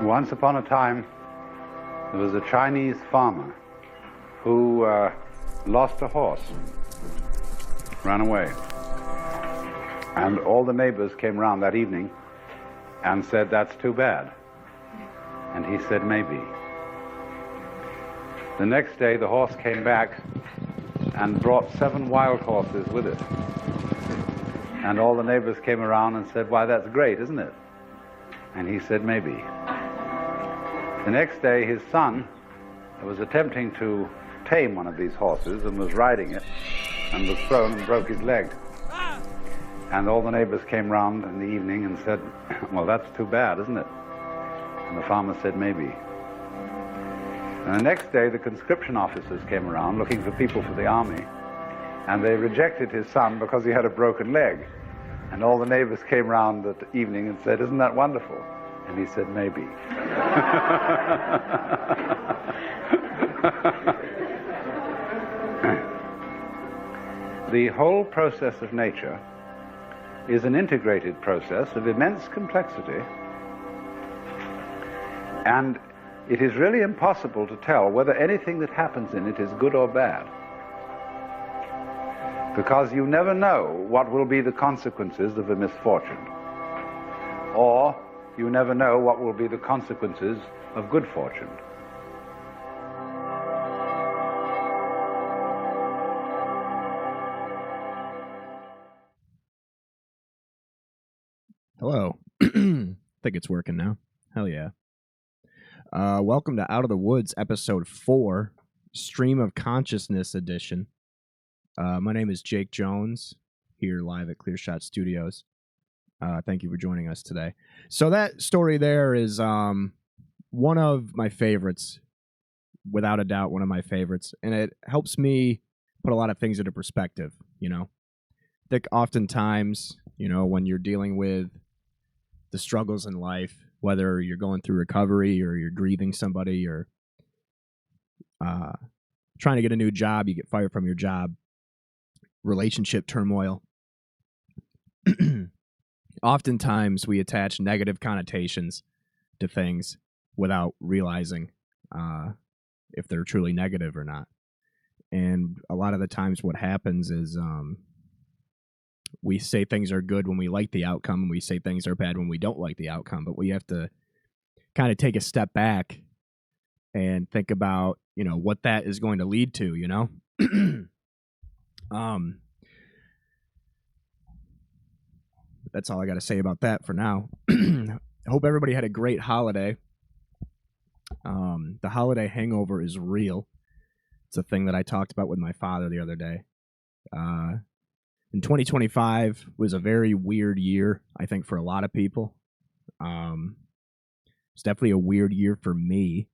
once upon a time, there was a Chinese farmer who lost a horse, ran away. And all the neighbors came round that evening and said, "That's too bad." And he said, "Maybe." The next day, the horse came back and brought 7 wild horses with it. And all the neighbors came around and said, "Why, that's great, isn't it?" And he said, "Maybe." The next day, his son was attempting to tame one of these horses and was riding it and was thrown and broke his leg. And all the neighbors came round in the evening and said, "Well, that's too bad, isn't it?" And the farmer said, "Maybe." And the next day, the conscription officers came around looking for people for the army, and they rejected his son because he had a broken leg. And all the neighbors came round that evening and said, "Isn't that wonderful?" And he said, "Maybe." The whole process of nature is an integrated process of immense complexity, and it is really impossible to tell whether anything that happens in it is good or bad, because you never know what will be the consequences of a misfortune, or you never know what will be the consequences of good fortune. Hello. I think it's working now. Hell yeah. Welcome to Out of the Woods, episode 4, Stream of Consciousness edition. My name is Jake Jones, here live at Clearshot Studios. Thank you for joining us today. So that story there is one of my favorites, without a doubt one of my favorites, and it helps me put a lot of things into perspective, you know. I think oftentimes, you know, when you're dealing with the struggles in life, whether you're going through recovery or you're grieving somebody or trying to get a new job, you get fired from your job, relationship turmoil. Oftentimes we attach negative connotations to things without realizing if they're truly negative or not. And a lot of the times what happens is we say things are good when we like the outcome, and we say things are bad when we don't like the outcome. But we have to kind of take a step back and think about, you know, what that is going to lead to, you know? That's all I got to say about that for now. I hope everybody had a great holiday. The holiday hangover is real. It's a thing that I talked about with my father the other day. And 2025 was a very weird year, I think, for a lot of people. It's definitely a weird year for me.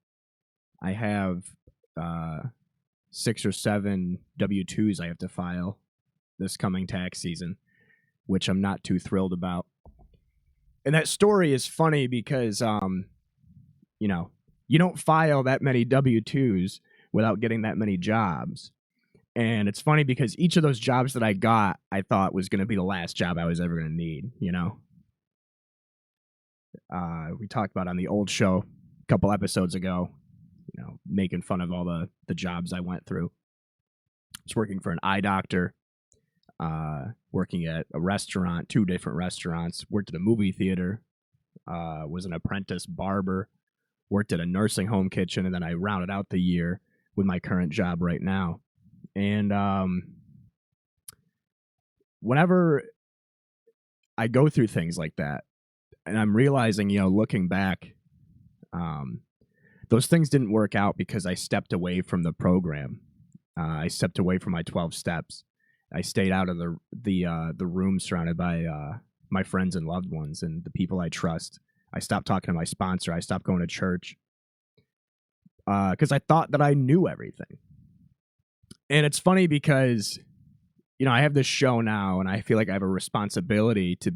I have 6 or 7 W-2s I have to file this coming tax season, which I'm not too thrilled about. And that story is funny because, you know, you don't file that many W-2s without getting that many jobs. And it's funny because each of those jobs that I got, I thought was going to be the last job I was ever going to need, you know? We talked about on the old show a couple episodes ago, you know, making fun of all the jobs I went through. I was working for an eye doctor, working at a restaurant, 2 different restaurants, worked at a movie theater, was an apprentice barber, worked at a nursing home kitchen, and then I rounded out the year with my current job right now. And whenever I go through things like that, and I'm realizing, you know, looking back, those things didn't work out because I stepped away from the program. I stepped away from my 12 steps. I stayed out of the room surrounded by my friends and loved ones and the people I trust. I stopped talking to my sponsor. I stopped going to church because I thought that I knew everything. And it's funny because, you know, I have this show now and I feel like I have a responsibility to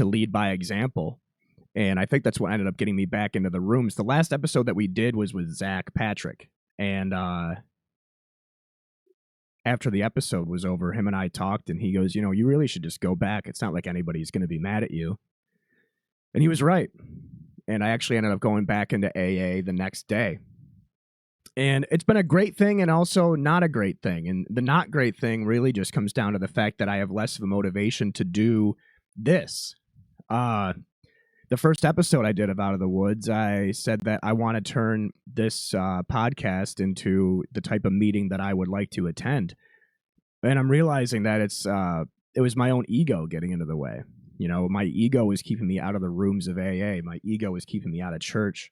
lead by example. And I think that's what ended up getting me back into the rooms. The last episode that we did was with Zach Patrick. And after the episode was over, him and I talked and he goes, you know, you really should just go back. It's not like anybody's going to be mad at you. And he was right. And I actually ended up going back into AA the next day. And it's been a great thing and also not a great thing. And the not great thing really just comes down to the fact that I have less of a motivation to do this. The first episode I did of Out of the Woods, I said that I want to turn this podcast into the type of meeting that I would like to attend. And I'm realizing that it was my own ego getting into the way. You know, my ego was keeping me out of the rooms of AA. My ego was keeping me out of church.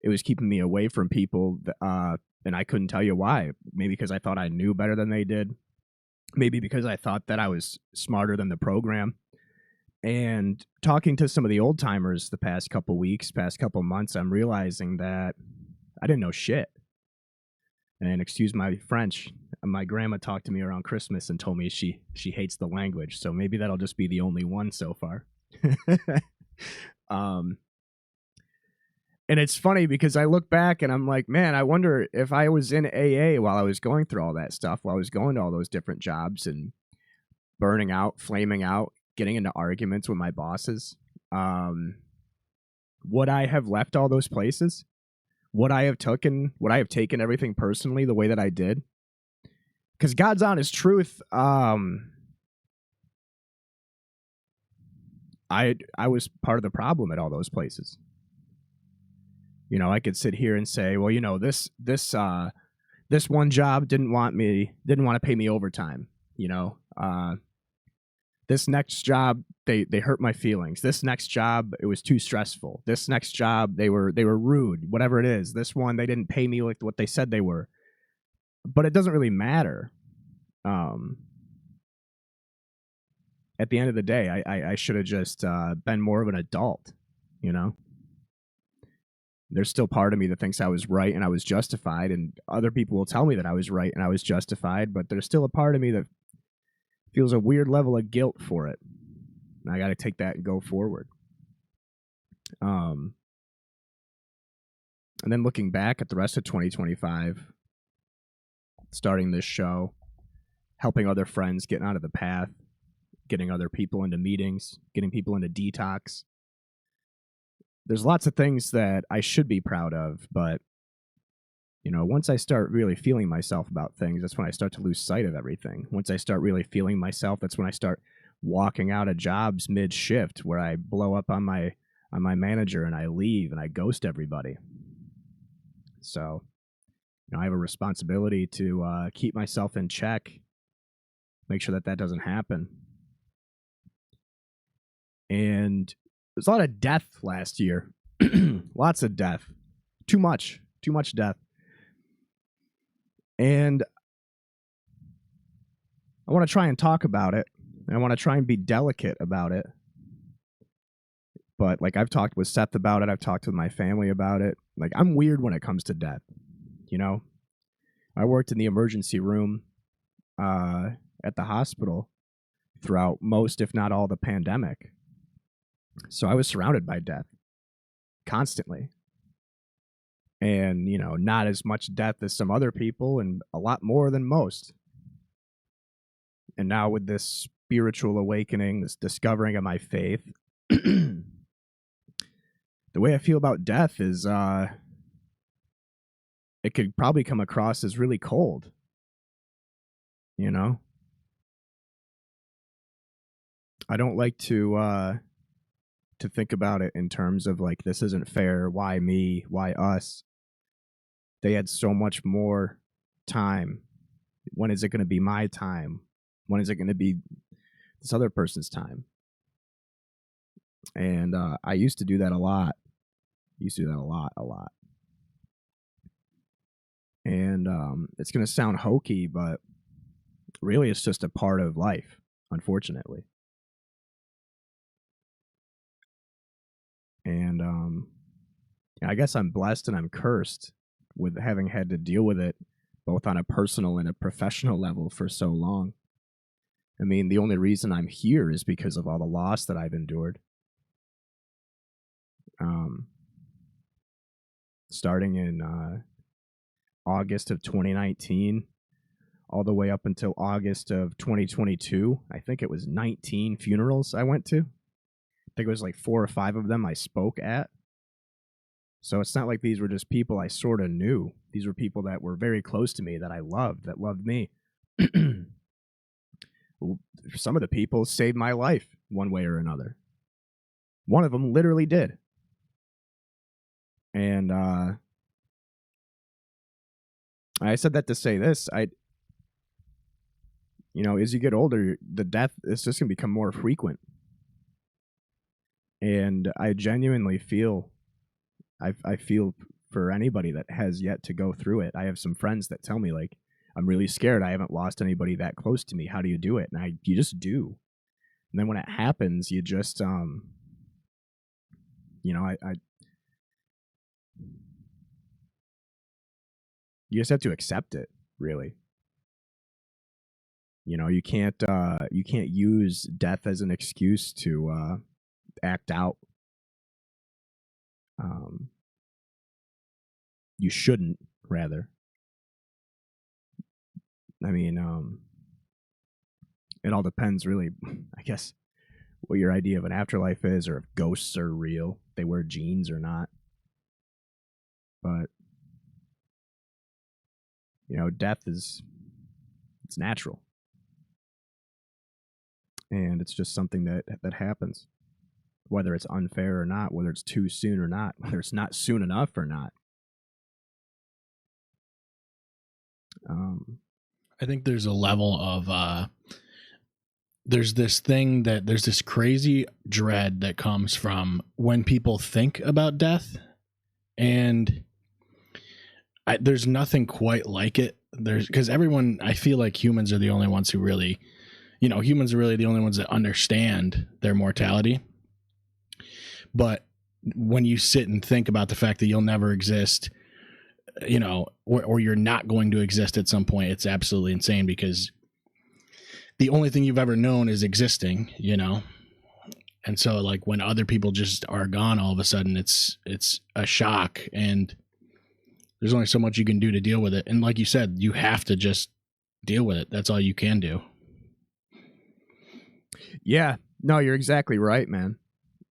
It was keeping me away from people, and I couldn't tell you why. Maybe because I thought I knew better than they did. Maybe because I thought that I was smarter than the program. And talking to some of the old timers the past couple weeks, past couple months, I'm realizing that I didn't know shit. And excuse my French, my grandma talked to me around Christmas and told me she hates the language. So maybe that'll just be the only one so far. And it's funny because I look back and I'm like, man, I wonder if I was in AA while I was going through all that stuff, while I was going to all those different jobs and burning out, flaming out, getting into arguments with my bosses. Would I have left all those places? Would I have taken everything personally the way that I did? Because God's honest truth, I was part of the problem at all those places. You know, I could sit here and say, well, you know, this one job didn't want to pay me overtime. You know, this next job they hurt my feelings. This next job it was too stressful. This next job they were rude. Whatever it is, this one they didn't pay me like what they said they were. But it doesn't really matter. At the end of the day, I should have just been more of an adult. You know. There's still part of me that thinks I was right and I was justified, and other people will tell me that I was right and I was justified, but there's still a part of me that feels a weird level of guilt for it. And I got to take that and go forward. And then looking back at the rest of 2025, starting this show, helping other friends, getting out of the path, getting other people into meetings, getting people into detox. There's lots of things that I should be proud of, but, you know, once I start really feeling myself about things, that's when I start to lose sight of everything. Once I start really feeling myself, that's when I start walking out of jobs mid-shift where I blow up on my manager and I leave and I ghost everybody. So, you know, I have a responsibility to keep myself in check, make sure that doesn't happen. And there's a lot of death last year. Lots of death. Too much death. And I want to try and talk about it. And I want to try and be delicate about it. But like I've talked with Seth about it. I've talked with my family about it. Like I'm weird when it comes to death. You know, I worked in the emergency room at the hospital throughout most, if not all, the pandemic. So I was surrounded by death constantly. And, you know, not as much death as some other people and a lot more than most. And now with this spiritual awakening, this discovering of my faith, the way I feel about death is it could probably come across as really cold. You know? I don't like to think about it in terms of like, this isn't fair. Why me? Why us? They had so much more time. When is it going to be my time? When is it going to be this other person's time? And I used to do that a lot. A lot. And it's going to sound hokey, but really it's just a part of life, unfortunately. And I guess I'm blessed and I'm cursed with having had to deal with it both on a personal and a professional level for so long. I mean, the only reason I'm here is because of all the loss that I've endured. Starting in August of 2019, all the way up until August of 2022, I think it was 19 funerals I went to. I think it was like 4 or 5 of them I spoke at. So it's not like these were just people I sort of knew. These were people that were very close to me, that I loved, that loved me. Some of the people saved my life one way or another. One of them literally did. And I said that to say this. As you get older, the death is just going to become more frequent. And I genuinely feel, I feel for anybody that has yet to go through it. I have some friends that tell me, like, I'm really scared. I haven't lost anybody that close to me. How do you do it? And you just do. And then when it happens, you just, you just have to accept it, really. You can't use death as an excuse to act out. You shouldn't, rather. I mean, it all depends, really, I guess, what your idea of an afterlife is, or if ghosts are real, they wear jeans or not. But, death it's natural. And it's just something that happens. Whether it's unfair or not, whether it's too soon or not, whether it's not soon enough or not. I think there's a level of there's this crazy dread that comes from when people think about death, and there's nothing quite like it. Because everyone, I feel like humans are the only ones who really, humans are really the only ones that understand their mortality. But when you sit and think about the fact that you'll never exist, or you're not going to exist at some point, it's absolutely insane, because the only thing you've ever known is existing, And so, like, when other people just are gone all of a sudden, it's a shock, and there's only so much you can do to deal with it. And like you said, you have to just deal with it. That's all you can do. Yeah, no, you're exactly right, man.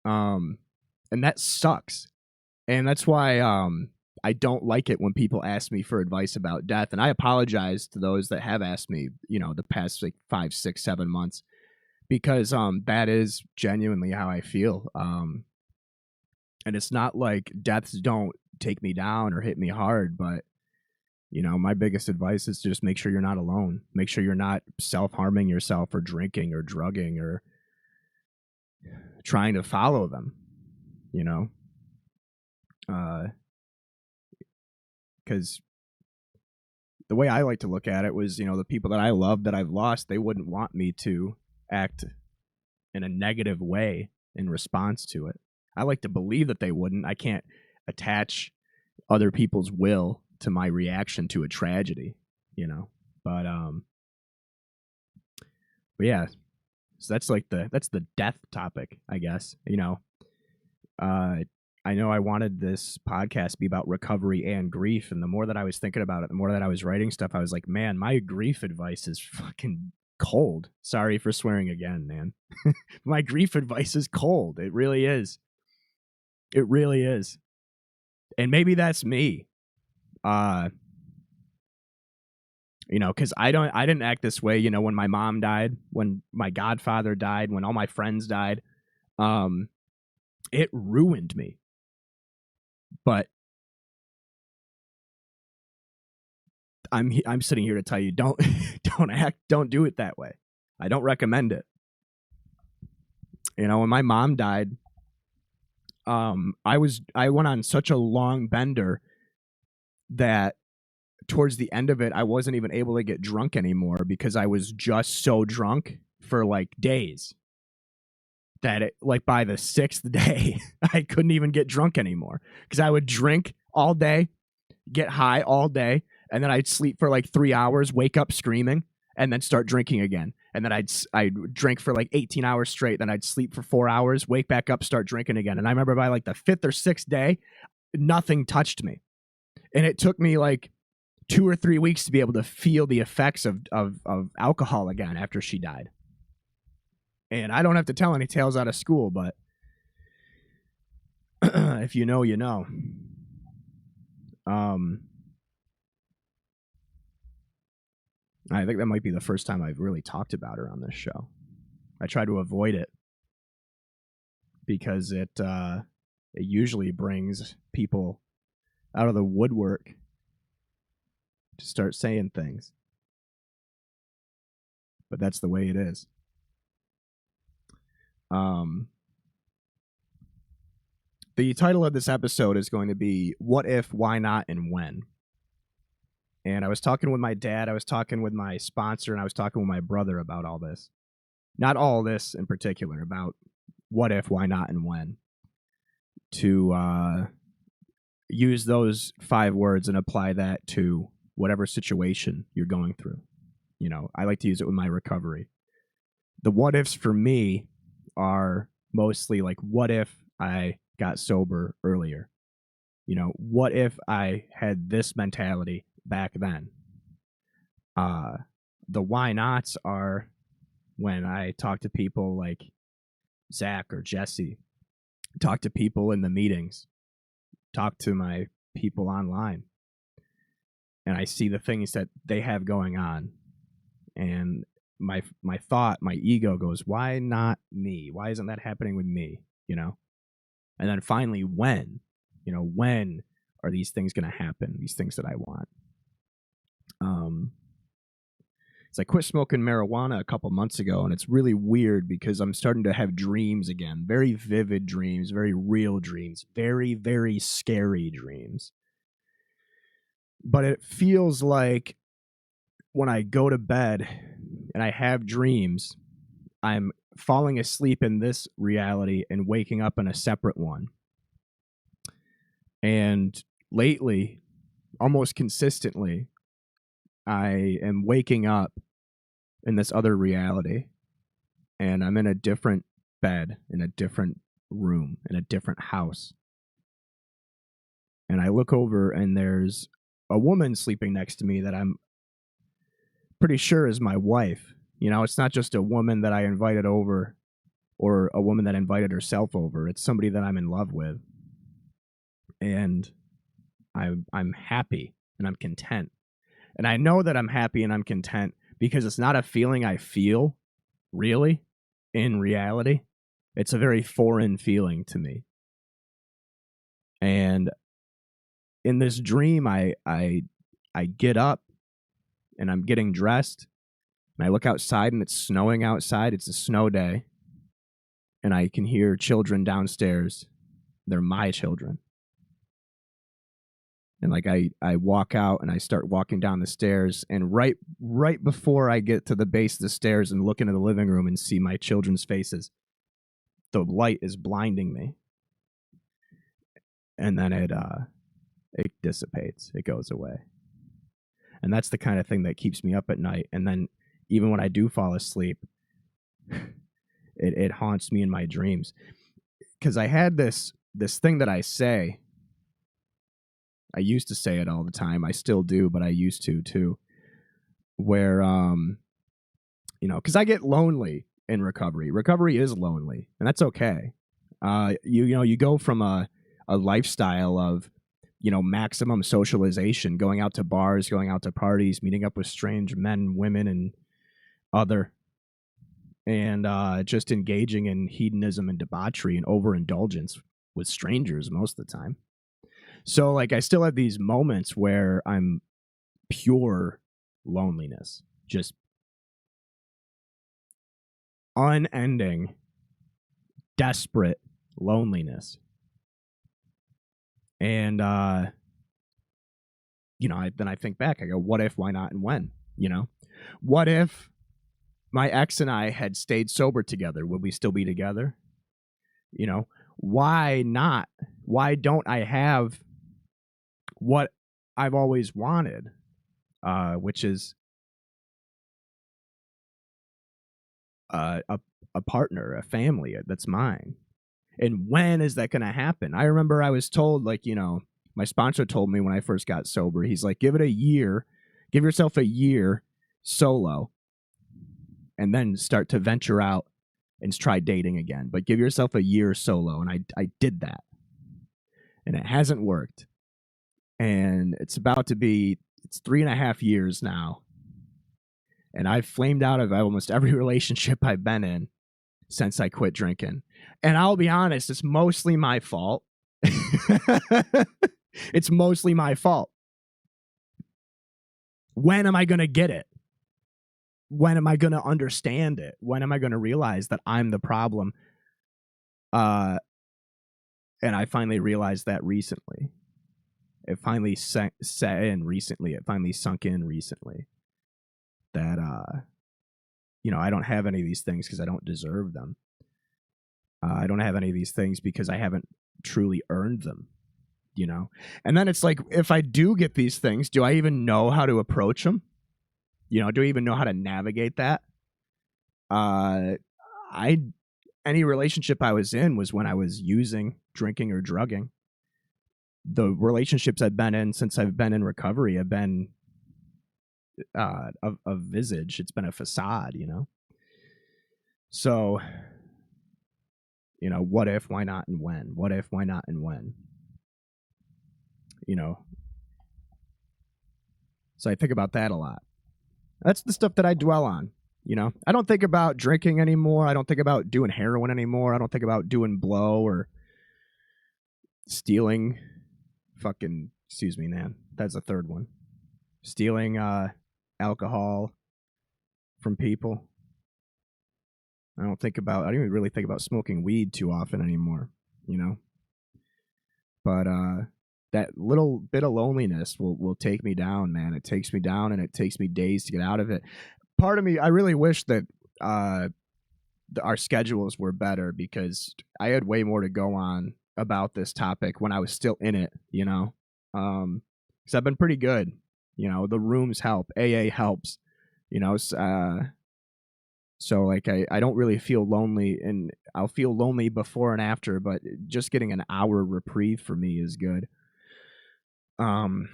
And that sucks. And that's why I don't like it when people ask me for advice about death. And I apologize to those that have asked me, the past like 5, 6, 7 months, because that is genuinely how I feel. And it's not like deaths don't take me down or hit me hard, but my biggest advice is to just make sure you're not alone. Make sure you're not self-harming yourself or drinking or drugging or trying to follow them, because the way I like to look at it was, the people that I love that I've lost, they wouldn't want me to act in a negative way in response to it. I like to believe that they wouldn't. I can't attach other people's will to my reaction to a tragedy, but yeah, so that's the death topic, I guess. I know I wanted this podcast to be about recovery and grief, and the more that I was thinking about it, the more that I was writing stuff, I was like, man, my grief advice is fucking cold. Sorry for swearing again, man. My grief advice is cold. It really is. It really is. And maybe that's me. Because I didn't act this way, when my mom died, when my godfather died, when all my friends died. It ruined me. But I'm sitting here to tell you, don't do it that way. I don't recommend it. When my mom died, I went on such a long bender that towards the end of it, I wasn't even able to get drunk anymore, because I was just so drunk for like days that by the 6th day, I couldn't even get drunk anymore, because I would drink all day, get high all day, and then I'd sleep for like 3 hours, wake up screaming, and then start drinking again. And then I'd drink for like 18 hours straight, then I'd sleep for 4 hours, wake back up, start drinking again. And I remember by like the 5th or 6th day, nothing touched me. And it took me like 2 or 3 weeks to be able to feel the effects of alcohol again after she died. And I don't have to tell any tales out of school, but if you know, you know. I think that might be the first time I've really talked about her on this show. I try to avoid it because it usually brings people out of the woodwork to start saying things. But that's the way it is. The title of this episode is going to be What If, Why Not, and When. And I was talking with my dad, I was talking with my sponsor, and I was talking with my brother about all this. Not all this in particular, about what if, why not, and when. To use those 5 words and apply that to whatever situation you're going through. You know, I like to use it with my recovery. The what ifs for me are mostly like, what if I got sober earlier? You know, what if I had this mentality back then? The why nots are when I talk to people like Zach or Jesse, talk to people in the meetings, talk to my people online, and I see the things that they have going on. And my thought, my ego goes, why not me? Why isn't that happening with me? You know? And then finally, when? You know, when are these things going to happen? These things that I want. So I quit smoking marijuana a couple months ago, and it's really weird because I'm starting to have dreams again. Very vivid dreams, very real dreams, very, very scary dreams. But it feels like when I go to bed and I have dreams, I'm falling asleep in this reality and waking up in a separate one. And lately, almost consistently, I am waking up in this other reality, and I'm in a different bed, in a different room, in a different house. And I look over, and there's a woman sleeping next to me that I'm pretty sure is my wife. You know, it's not just a woman that I invited over or a woman that invited herself over. It's somebody that I'm in love with. And I'm happy and I'm content. And I know that I'm happy and I'm content because it's not a feeling I feel, really, in reality. It's a very foreign feeling to me. And in this dream, I get up and I'm getting dressed. And I look outside and it's snowing outside. It's a snow day. And I can hear children downstairs. They're my children. And like I walk out and I start walking down the stairs, and right before I get to the base of the stairs and look into the living room and see my children's faces, the light is blinding me. And then it dissipates. It goes away. And that's the kind of thing that keeps me up at night. And then even when I do fall asleep, it haunts me in my dreams. Because I had this thing that I say. I used to say it all the time. I still do, but I used to too. Where, you know, because I get lonely in recovery. Recovery is lonely, and that's okay. You know, you go from a lifestyle of, you know, maximum socialization, going out to bars, going out to parties, meeting up with strange men, women, and other, and just engaging in hedonism and debauchery and overindulgence with strangers most of the time. So, like, I still have these moments where I'm pure loneliness, just unending, desperate loneliness. And, you know, then I think back, I go, what if, why not, and when? You know, what if my ex and I had stayed sober together? Would we still be together? You know, why not? Why don't I have what I've always wanted, which is a partner, a family that's mine? And when is that going to happen? I remember I was told, like, you know, my sponsor told me when I first got sober, he's like, give it a year, give yourself a year solo, and then start to venture out and try dating again. But give yourself a year solo. And I did that. And it hasn't worked. And it's 3.5 years now. And I've flamed out of almost every relationship I've been in since I quit drinking. And I'll be honest, it's mostly my fault. It's mostly my fault. When am I going to get it? When am I going to understand it? When am I going to realize that I'm the problem? And I finally realized that recently. It finally set in recently. It finally sunk in recently that, I don't have any of these things because I don't deserve them. I don't have any of these things because I haven't truly earned them, And then it's like, if I do get these things, do I even know how to approach them? Do I even know how to navigate that? Any relationship I was in was when I was using, drinking, or drugging. The relationships I've been in since I've been in recovery have been a visage. It's been a facade, So, what if, why not, and when? What if, why not, and when? So I think about that a lot. That's the stuff that I dwell on. I don't think about drinking anymore. I don't think about doing heroin anymore. I don't think about doing blow or stealing. Excuse me, man. That's the third one. Stealing alcohol from people. I don't even really think about smoking weed too often anymore, But that little bit of loneliness will take me down, man. It takes me down, and it takes me days to get out of it. Part of me, I really wish that our schedules were better, because I had way more to go on about this topic when I was still in it, because I've been pretty good. The rooms help. AA helps, so like I don't really feel lonely, and I'll feel lonely before and after, but just getting an hour reprieve for me is good. And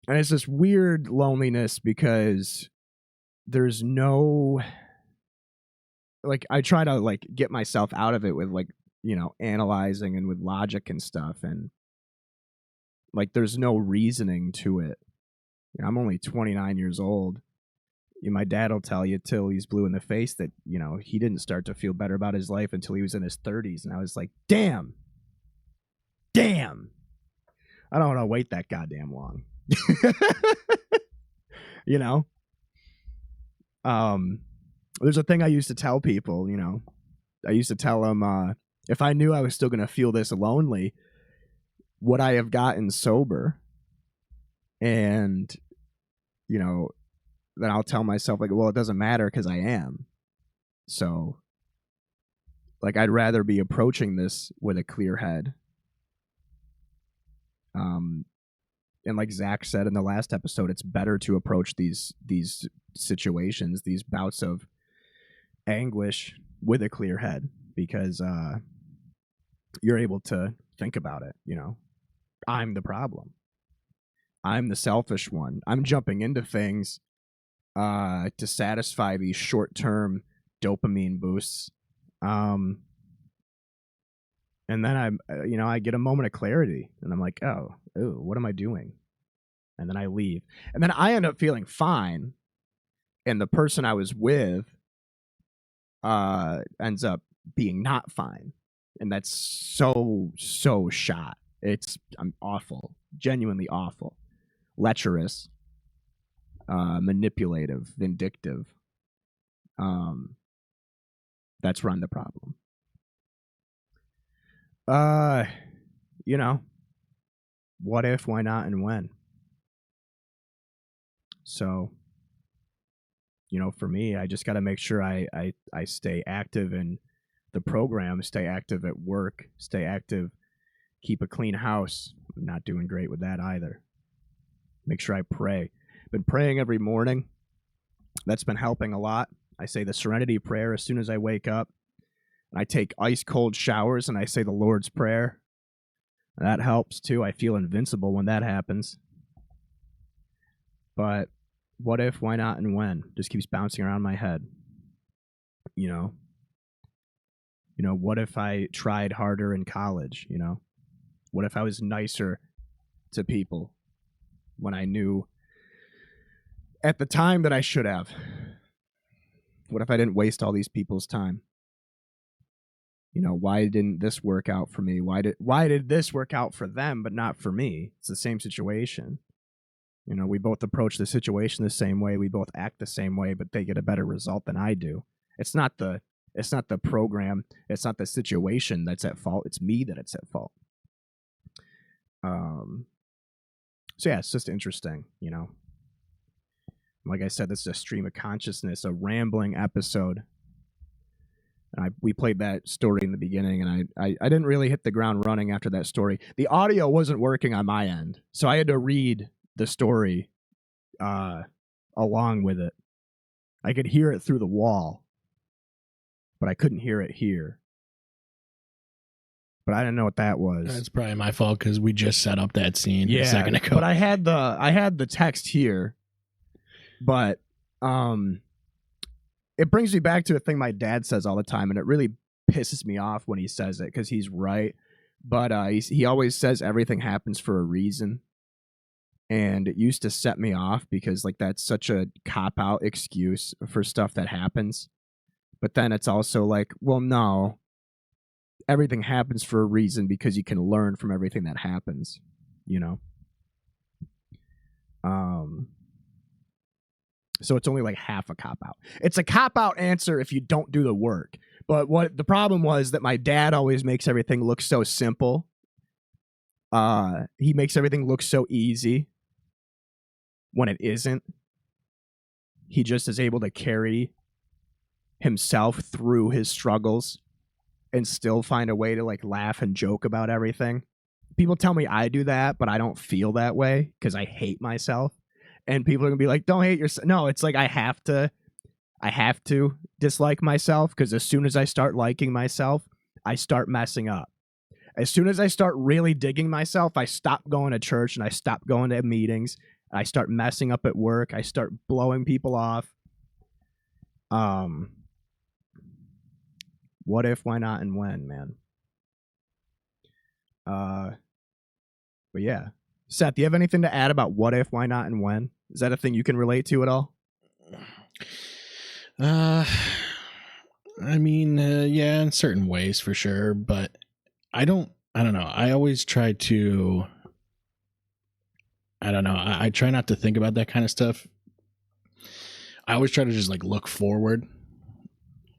it's this weird loneliness because there's no, like, I try to like get myself out of it with like, analyzing and with logic and stuff, and like there's no reasoning to it. I'm only 29 years old. My dad will tell you till he's blue in the face that, he didn't start to feel better about his life until he was in his 30s. And I was like, damn. I don't want to wait that goddamn long. There's a thing I used to tell people, I used to tell them, if I knew I was still going to feel this lonely, would I have gotten sober? And, then I'll tell myself, like, well, it doesn't matter because I am. So, like, I'd rather be approaching this with a clear head. And like Zach said in the last episode, it's better to approach these situations, these bouts of anguish with a clear head, because you're able to think about it. I'm the problem. I'm the selfish one. I'm jumping into things to satisfy these short-term dopamine boosts. And then I get a moment of clarity, and I'm like, oh, what am I doing? And then I leave. And then I end up feeling fine, and the person I was with ends up being not fine. And that's so shot. I'm awful, genuinely awful, lecherous, manipulative, vindictive. That's run the problem. What if, why not, and when? So, for me, I just got to make sure I stay active in the program, stay active at work, stay active, keep a clean house. I'm not doing great with that either. Make sure I pray. Been praying every morning. That's been helping a lot. I say the Serenity Prayer as soon as I wake up. I take ice cold showers, and I say the Lord's Prayer. That helps too. I feel invincible when that happens. But what if, why not, and when? Just keeps bouncing around my head. What if I tried harder in college? What if I was nicer to people when I knew at the time that I should have? What if I didn't waste all these people's time? You know, why didn't this work out for me? Why did this work out for them but not for me? It's the same situation. You know, we both approach the situation the same way, we both act the same way, but they get a better result than I do. It's not the program, it's not the situation that's at fault, it's me that it's at fault. So yeah, it's just interesting, you know. Like I said, this is a stream of consciousness, a rambling episode. We played that story in the beginning, and I didn't really hit the ground running after that story. The audio wasn't working on my end, so I had to read the story along with it. I could hear it through the wall, but I couldn't hear it here. But I didn't know what that was. That's probably my fault because we just set up that scene a second ago. But I had the text here, but it brings me back to a thing my dad says all the time, and it really pisses me off when he says it because he's right. But he always says everything happens for a reason. And it used to set me off because like that's such a cop-out excuse for stuff that happens. But then it's also like, well, no, everything happens for a reason because you can learn from everything that happens, you know? So it's only like half a cop-out. It's a cop-out answer if you don't do the work. But what the problem was that my dad always makes everything look so simple. He makes everything look so easy when it isn't. He just is able to carry himself through his struggles and still find a way to like laugh and joke about everything. People tell me I do that, but I don't feel that way because I hate myself. And people are gonna be like, don't hate yourself. No, it's like I have to dislike myself because as soon as I start liking myself, I start messing up. As soon as I start really digging myself, I stop going to church and I stop going to meetings. I start messing up at work. I start blowing people off. What if, why not, and when, man? But yeah. Seth, do you have anything to add about what if, why not, and when? Is that a thing you can relate to at all? I mean, yeah, in certain ways for sure, but I don't know. I always try to, I try not to think about that kind of stuff. I always try to just like look forward.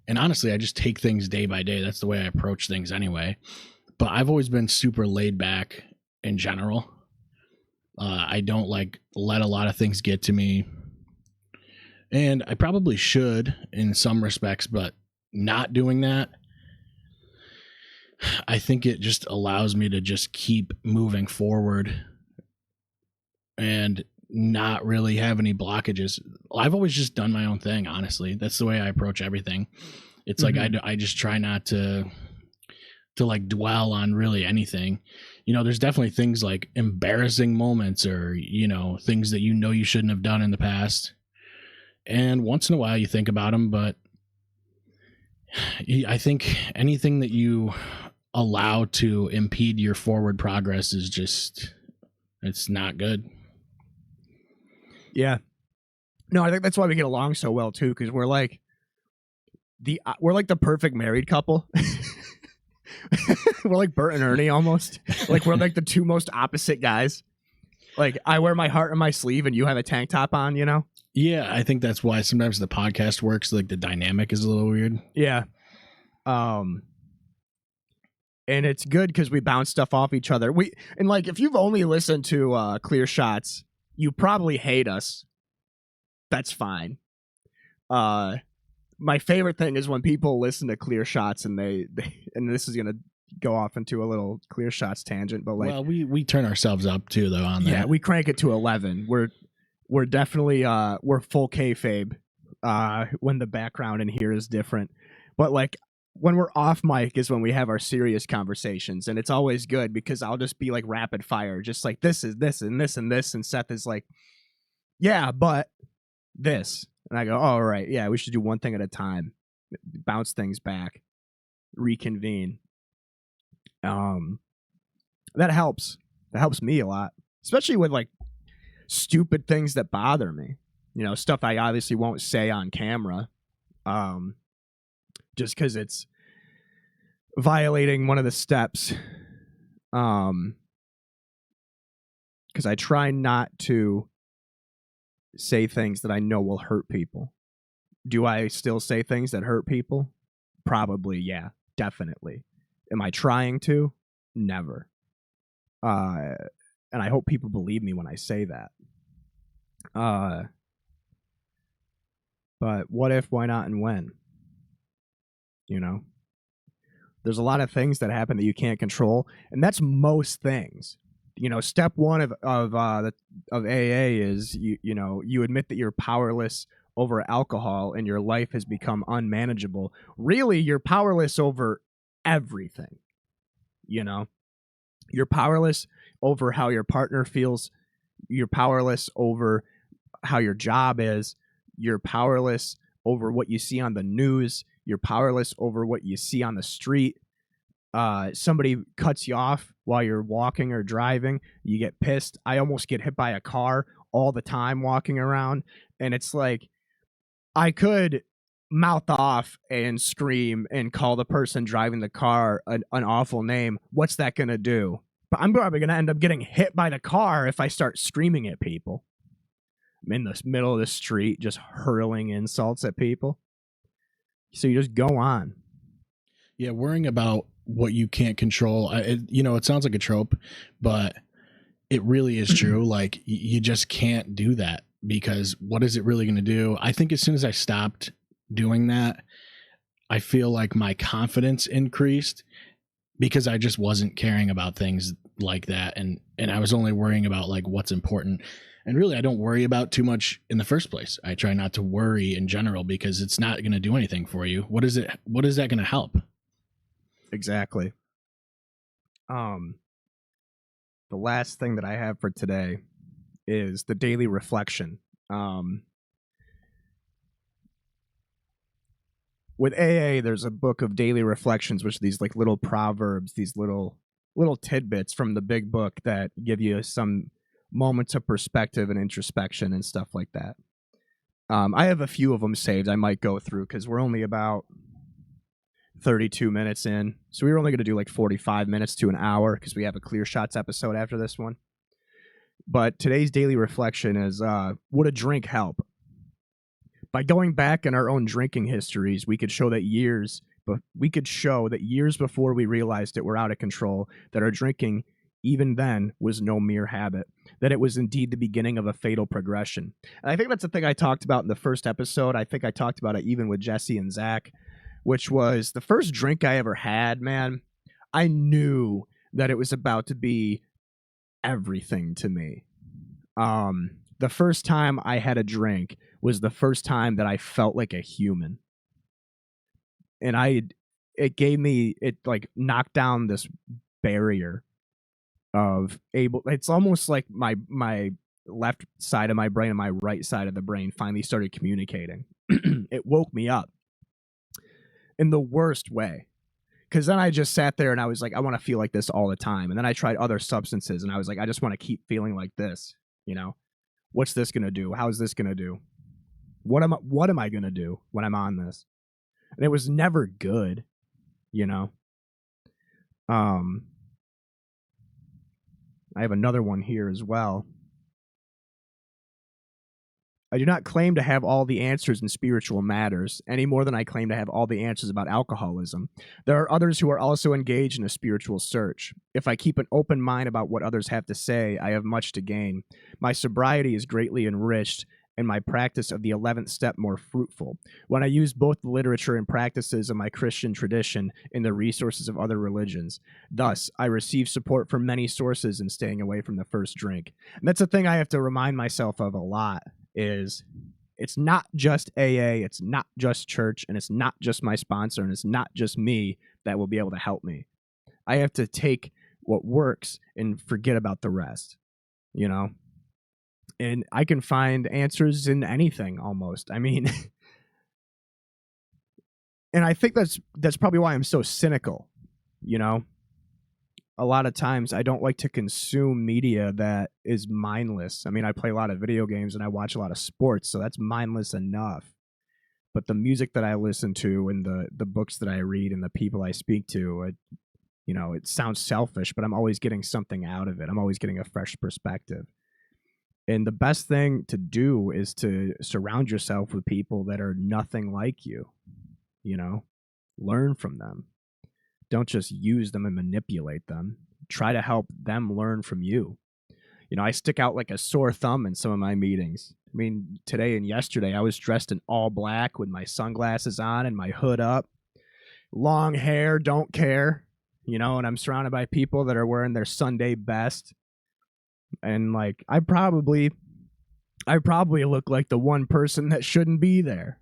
And honestly, I just take things day by day. That's the way I approach things anyway. But I've always been super laid back in general. I don't like let a lot of things get to me. And I probably should in some respects, but not doing that, I think it just allows me to just keep moving forward and not really have any blockages. I've always just done my own thing, honestly. That's the way I approach everything. It's like I just try not to like dwell on really anything. You know, there's definitely things like embarrassing moments or, you know, things that you shouldn't have done in the past. And once in a while you think about them, but I think anything that you allow to impede your forward progress is just, it's not good. Yeah. No, I think that's why we get along so well too, because we're like the perfect married couple. We're like Bert and Ernie almost. Like we're like the two most opposite guys. Like I wear my heart on my sleeve and you have a tank top on, you know? Yeah, I think that's why sometimes the podcast works. Like the dynamic is a little weird. Yeah. And it's good because we bounce stuff off each other. And like if you've only listened to Clear Shots, you probably hate us. That's fine. My favorite thing is when people listen to Clear Shots and they and this is gonna go off into a little Clear Shots tangent, but like, well, we turn ourselves up too though on that. Yeah, we crank it to 11. We're definitely we're full kayfabe when the background in here is different, but like when we're off mic is when we have our serious conversations, and it's always good because I'll just be like rapid fire, just like this is this and this and this, and Seth is like, yeah, but this. And I go, oh, right, yeah, we should do one thing at a time, bounce things back, reconvene. That helps. That helps me a lot. especially with like stupid things that bother me, stuff I obviously won't say on camera, just because it's violating one of the steps. Because I try not to say things that I know will hurt people. Do I still say things that hurt people? Probably, yeah, definitely. Am I trying to? Never. And I hope people believe me when I say that. But what if, why not, and when? There's a lot of things that happen that you can't control, and that's most things. Step one of AA is you admit that you're powerless over alcohol and your life has become unmanageable. Really, you're powerless over everything. You're powerless over how your partner feels. You're powerless over how your job is. You're powerless over what you see on the news. You're powerless over what you see on the street. Somebody cuts you off while you're walking or driving. You get pissed. I almost get hit by a car all the time walking around. And it's like, I could mouth off and scream and call the person driving the car an awful name. What's that going to do? But I'm probably going to end up getting hit by the car if I start screaming at people. I'm in the middle of the street just hurling insults at people. So you just go on. Yeah, worrying about what you can't control. It sounds like a trope, but it really is true. Like, you just can't do that, because what is it really going to do? I think as soon as I stopped doing that, I feel like my confidence increased, because I just wasn't caring about things like that. And I was only worrying about like what's important. And really, I don't worry about too much in the first place. I try not to worry in general, because it's not going to do anything for you. What is that going to help? Exactly. The last thing that I have for today is the daily reflection. With AA, there's a book of daily reflections, which are these like little proverbs, these little tidbits from the big book that give you some moments of perspective and introspection and stuff like that. I have a few of them saved I might go through, because we're only about 32 minutes in. So we were only going to do like 45 minutes to an hour, because we have a Clear Shots episode after this one. But today's daily reflection is, would a drink help? By going back in our own drinking histories, we could show that years before we realized it were out of control, that our drinking, even then, was no mere habit, that it was indeed the beginning of a fatal progression. And I think that's the thing I talked about in the first episode. I think I talked about it even with Jesse and Zach, which was the first drink I ever had, man. I knew that it was about to be everything to me. The first time I had a drink was the first time that I felt like a human. And it like knocked down this barrier of it's almost like my left side of my brain and my right side of the brain finally started communicating. It woke me up in the worst way. Because then I just sat there and I was like, I want to feel like this all the time. And then I tried other substances and I was like, I just want to keep feeling like this. What's this going to do? How is this going to do? What am I going to do when I'm on this? And it was never good, I have another one here as well. I do not claim to have all the answers in spiritual matters, any more than I claim to have all the answers about alcoholism. There are others who are also engaged in a spiritual search. If I keep an open mind about what others have to say, I have much to gain. My sobriety is greatly enriched, and my practice of the 11th step more fruitful, when I use both the literature and practices of my Christian tradition and the resources of other religions. Thus, I receive support from many sources in staying away from the first drink. And that's a thing I have to remind myself of a lot, is it's not just AA, it's not just church, and it's not just my sponsor, and it's not just me that will be able to help me. I have to take what works and forget about the rest, And I can find answers in anything almost. I mean, and I think that's probably why I'm so cynical, a lot of times I don't like to consume media that is mindless. I mean, I play a lot of video games and I watch a lot of sports, so that's mindless enough. But the music that I listen to and the books that I read and the people I speak to, it sounds selfish, but I'm always getting something out of it. I'm always getting a fresh perspective. And the best thing to do is to surround yourself with people that are nothing like you. Learn from them. Don't just use them and manipulate them. Try to help them learn from you. I stick out like a sore thumb in some of my meetings. I mean, today and yesterday, I was dressed in all black with my sunglasses on and my hood up. Long hair, don't care. And I'm surrounded by people that are wearing their Sunday best. And like, I probably look like the one person that shouldn't be there.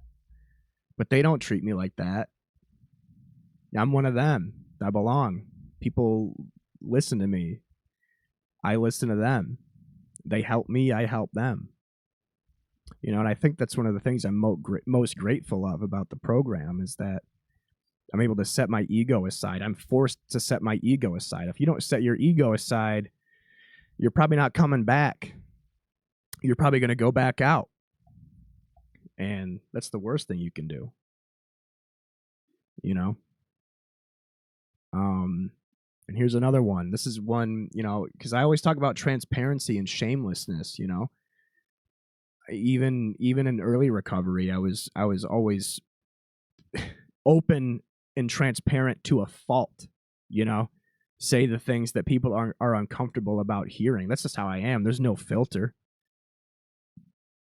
But they don't treat me like that. I'm one of them. I belong. People listen to me. I listen to them. They help me. I help them. And I think that's one of the things I'm most grateful of about the program is that I'm able to set my ego aside. I'm forced to set my ego aside. If you don't set your ego aside, you're probably not coming back. You're probably going to go back out. And that's the worst thing you can do. And here's another one. This is one, because I always talk about transparency and shamelessness, Even in early recovery, I was always open and transparent to a fault, say the things that people are uncomfortable about hearing. That's just how I am. There's no filter.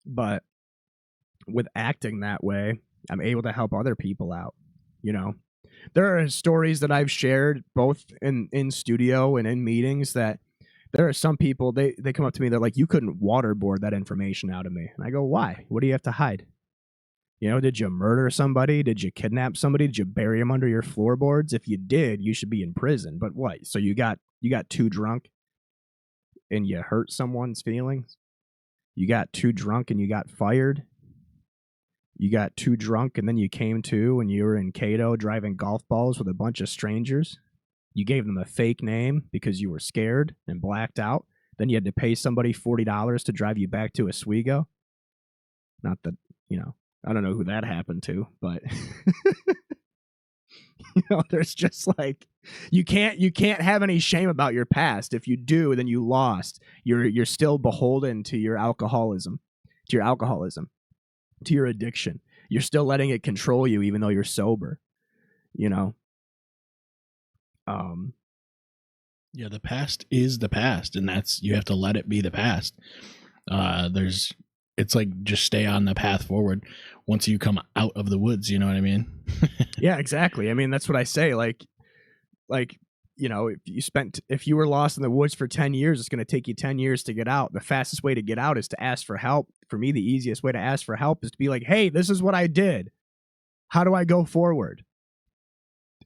But with acting that way, I'm able to help other people out, There are stories that I've shared both in studio and in meetings that there are some people, they come up to me, they're like, you couldn't waterboard that information out of me. And I go, why? What do you have to hide? Did you murder somebody? Did you kidnap somebody? Did you bury them under your floorboards? If you did, you should be in prison. But what? So you got too drunk and you hurt someone's feelings? You got too drunk and you got fired? You got too drunk and then you came to and you were in Cato driving golf balls with a bunch of strangers? You gave them a fake name because you were scared and blacked out. Then you had to pay somebody $40 to drive you back to Oswego. Not that, I don't know who that happened to, but there's just like, you can't have any shame about your past. If you do, then you lost. You're still beholden to your alcoholism, to your addiction. You're still letting it control you even though you're sober, Yeah, the past is the past, and you have to let it be the past. It's like just stay on the path forward once you come out of the woods, you know what I mean? Yeah, exactly. I mean, that's what I say. Like, if you were lost in the woods for 10 years, it's going to take you 10 years to get out. The fastest way to get out is to ask for help. For me, the easiest way to ask for help is to be like, hey, this is what I did. How do I go forward?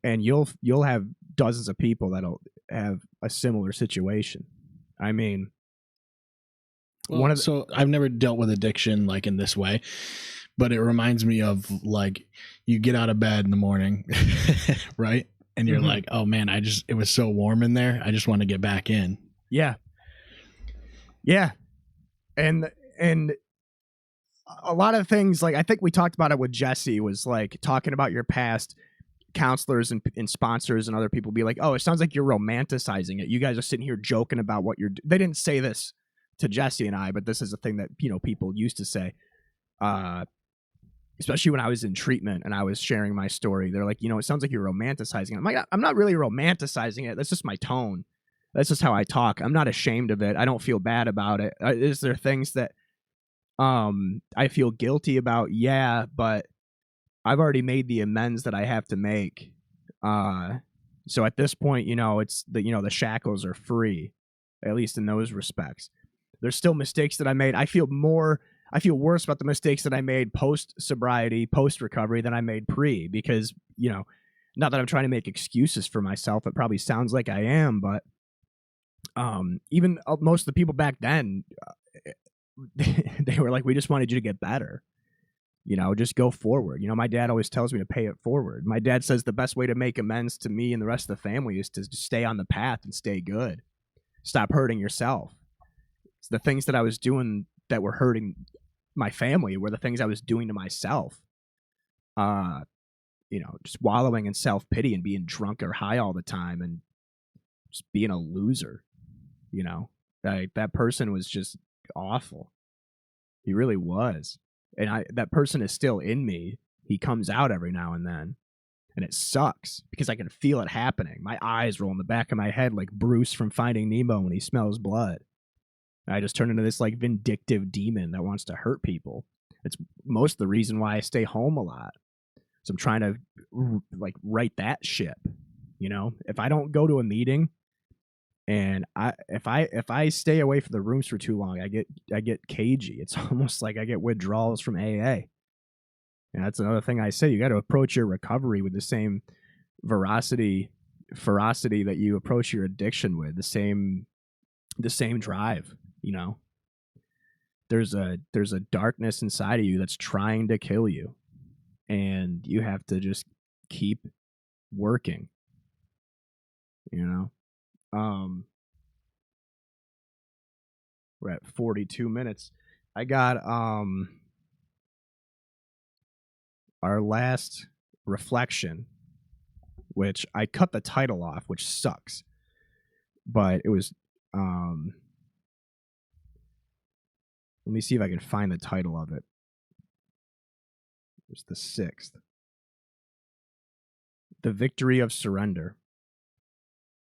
And you'll have dozens of people that'll have a similar situation. I mean, so I've never dealt with addiction like in this way, but it reminds me of like you get out of bed in the morning, right? And you're like, oh man, it was so warm in there. I just want to get back in. Yeah. Yeah. And a lot of things, like I think we talked about it with Jesse, was like talking about your past. Counselors and sponsors and other people be like, oh, it sounds like you're romanticizing it. You guys are sitting here joking about what they didn't say this to Jesse and I, but this is a thing that, people used to say, especially when I was in treatment and I was sharing my story. They're like, it sounds like you're romanticizing it. I'm like, I'm not really romanticizing it. That's just my tone. That's just how I talk. I'm not ashamed of it. I don't feel bad about it. Is there things that I feel guilty about? Yeah, but I've already made the amends that I have to make. So at this point, it's the shackles are free, at least in those respects. There's still mistakes that I made. I feel worse about the mistakes that I made post sobriety, post recovery than I made pre, because, not that I'm trying to make excuses for myself. It probably sounds like I am, but even most of the people back then, they were like, we just wanted you to get better. Just go forward. My dad always tells me to pay it forward. My dad says the best way to make amends to me and the rest of the family is to stay on the path and stay good. Stop hurting yourself. It's the things that I was doing that were hurting my family were the things I was doing to myself. Just wallowing in self-pity and being drunk or high all the time and just being a loser. That person was just awful. He really was. And that person is still in me. He comes out every now and then. And it sucks because I can feel it happening. My eyes roll in the back of my head like Bruce from Finding Nemo when he smells blood. I just turn into this like vindictive demon that wants to hurt people. It's most of the reason why I stay home a lot. So I'm trying to like right that ship. If I don't go to a meeting and if I stay away from the rooms for too long, I get cagey. It's almost like I get withdrawals from AA. And that's another thing I say. You got to approach your recovery with the same ferocity that you approach your addiction with, the same drive. There's a darkness inside of you that's trying to kill you, and you have to just keep working. We're at 42 minutes. I got our last reflection, which I cut the title off, which sucks, but it was let me see if I can find the title of it. It's the 6th. The Victory of Surrender.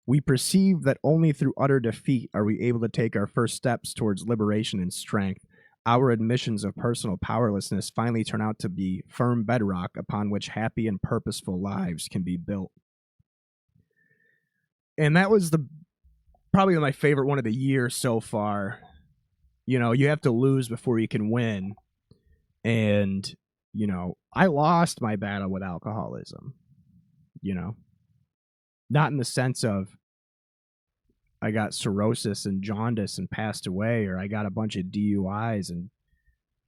We perceive that only through utter defeat are we able to take our first steps towards liberation and strength. Our admissions of personal powerlessness finally turn out to be firm bedrock upon which happy and purposeful lives can be built. And that was probably my favorite one of the year so far. You have to lose before you can win. And, I lost my battle with alcoholism. Not in the sense of I got cirrhosis and jaundice and passed away, or I got a bunch of DUIs and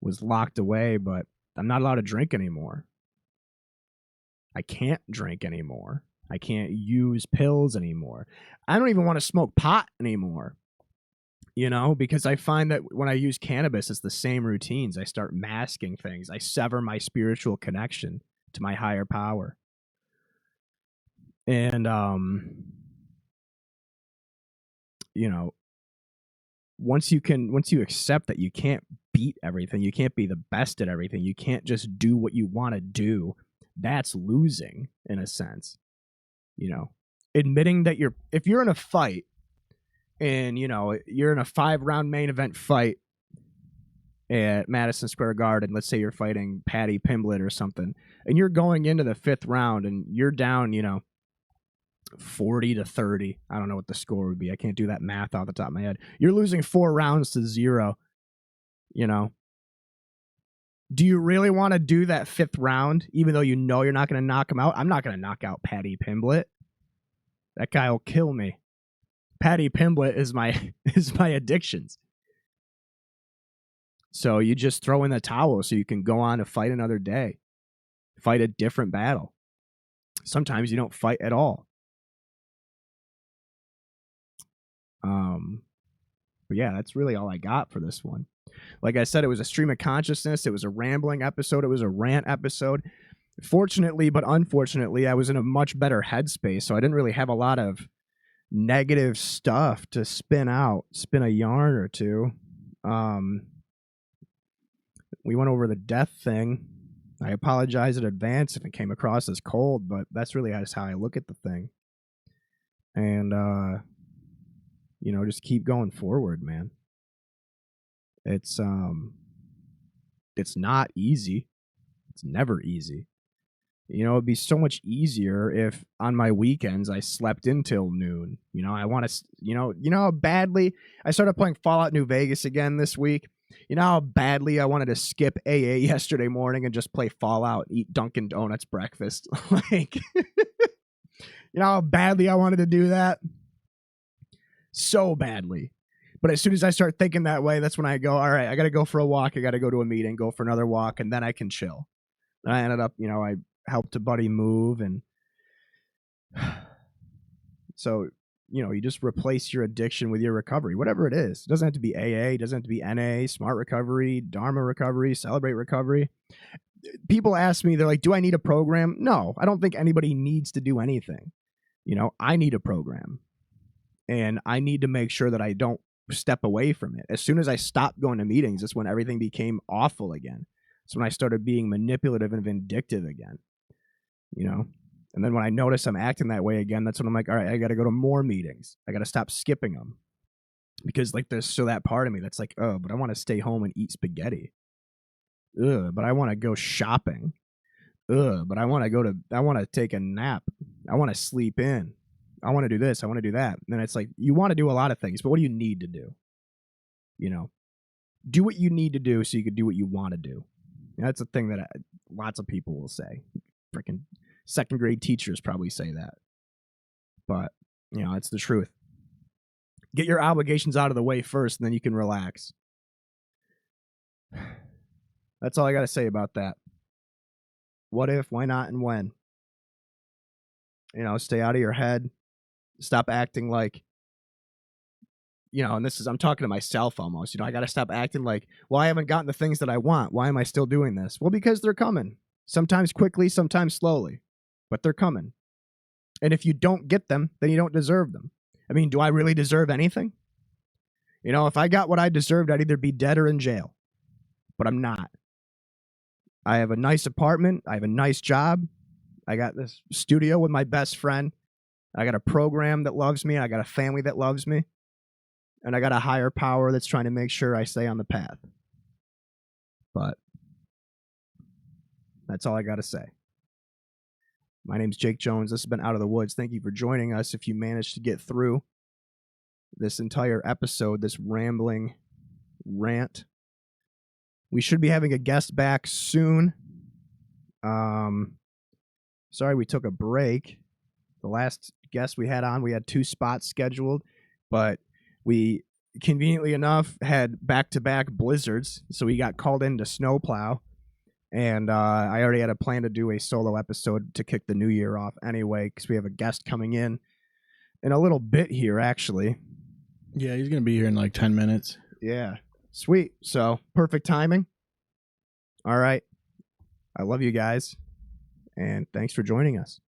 was locked away, but I'm not allowed to drink anymore. I can't drink anymore. I can't use pills anymore. I don't even want to smoke pot anymore, because I find that when I use cannabis, it's the same routines. I start masking things. I sever my spiritual connection to my higher power. And, once you accept that you can't beat everything, you can't be the best at everything, you can't just do what you want to do, that's losing in a sense. Admitting that if you're in a fight and, you're in a 5-round main event fight at Madison Square Garden, let's say you're fighting Patty Pimblett or something, and you're going into the 5th round and you're down, 40-30. I don't know what the score would be. I can't do that math off the top of my head. You're losing 4 rounds to 0. Do you really want to do that 5th round, even though you're not going to knock him out? I'm not going to knock out Patty Pimblett. That guy will kill me. Patty Pimblett is my addictions. So you just throw in the towel so you can go on to fight another day. Fight a different battle. Sometimes you don't fight at all. But yeah, that's really all I got for this one. Like I said, it was a stream of consciousness. It was a rambling episode. It was a rant episode. Fortunately, but unfortunately, I was in a much better headspace, so I didn't really have a lot of negative stuff to spin a yarn or two. We went over the death thing. I apologize in advance if it came across as cold, but that's really just how I look at the thing. And, just keep going forward, man. It's not easy. It's never easy. It'd be so much easier if on my weekends I slept until noon. I want to, how badly I started playing Fallout New Vegas again this week. How badly I wanted to skip AA yesterday morning and just play Fallout and eat Dunkin' Donuts breakfast. How badly I wanted to do that? So badly. But as soon as I start thinking that way, that's when I go, all right, I got to go for a walk. I got to go to a meeting, go for another walk, and then I can chill. And I ended up, I helped a buddy move. And so, you just replace your addiction with your recovery, whatever it is. It doesn't have to be AA. It doesn't have to be NA, Smart Recovery, Dharma Recovery, Celebrate Recovery. People ask me, they're like, do I need a program? No, I don't think anybody needs to do anything. I need a program. And I need to make sure that I don't step away from it. As soon as I stopped going to meetings, that's when everything became awful again. It's when I started being manipulative and vindictive again, And then when I notice I'm acting that way again, that's when I'm like, all right, I got to go to more meetings. I got to stop skipping them. Because there's still that part of me that's like, oh, but I want to stay home and eat spaghetti. Ugh, but I want to go shopping. Ugh, but I want to take a nap. I want to sleep in. I want to do this. I want to do that. And then it's like, you want to do a lot of things, but what do you need to do? Do what you need to do so you can do what you want to do. That's a thing that lots of people will say. Freaking second grade teachers probably say that. But, it's the truth. Get your obligations out of the way first, and then you can relax. That's all I got to say about that. What if, why not, and when? Stay out of your head. Stop acting like, and I'm talking to myself almost. I got to stop acting like, well, I haven't gotten the things that I want. Why am I still doing this? Well, because they're coming. Sometimes quickly, sometimes slowly. But they're coming. And if you don't get them, then you don't deserve them. I mean, do I really deserve anything? If I got what I deserved, I'd either be dead or in jail. But I'm not. I have a nice apartment. I have a nice job. I got this studio with my best friend. I got a program that loves me. I got a family that loves me. And I got a higher power that's trying to make sure I stay on the path. But that's all I got to say. My name's Jake Jones. This has been Out of the Woods. Thank you for joining us. If you managed to get through this entire episode, this rambling rant, we should be having a guest back soon. Sorry we took a break. The last guest we had on, we had 2 spots scheduled, but we conveniently enough had back-to-back blizzards, so we got called in to snowplow. And I already had a plan to do a solo episode to kick the new year off anyway, because we have a guest coming in a little bit here, actually. Yeah, he's going to be here in like 10 minutes. Yeah, sweet. So, perfect timing. All right. I love you guys, and thanks for joining us.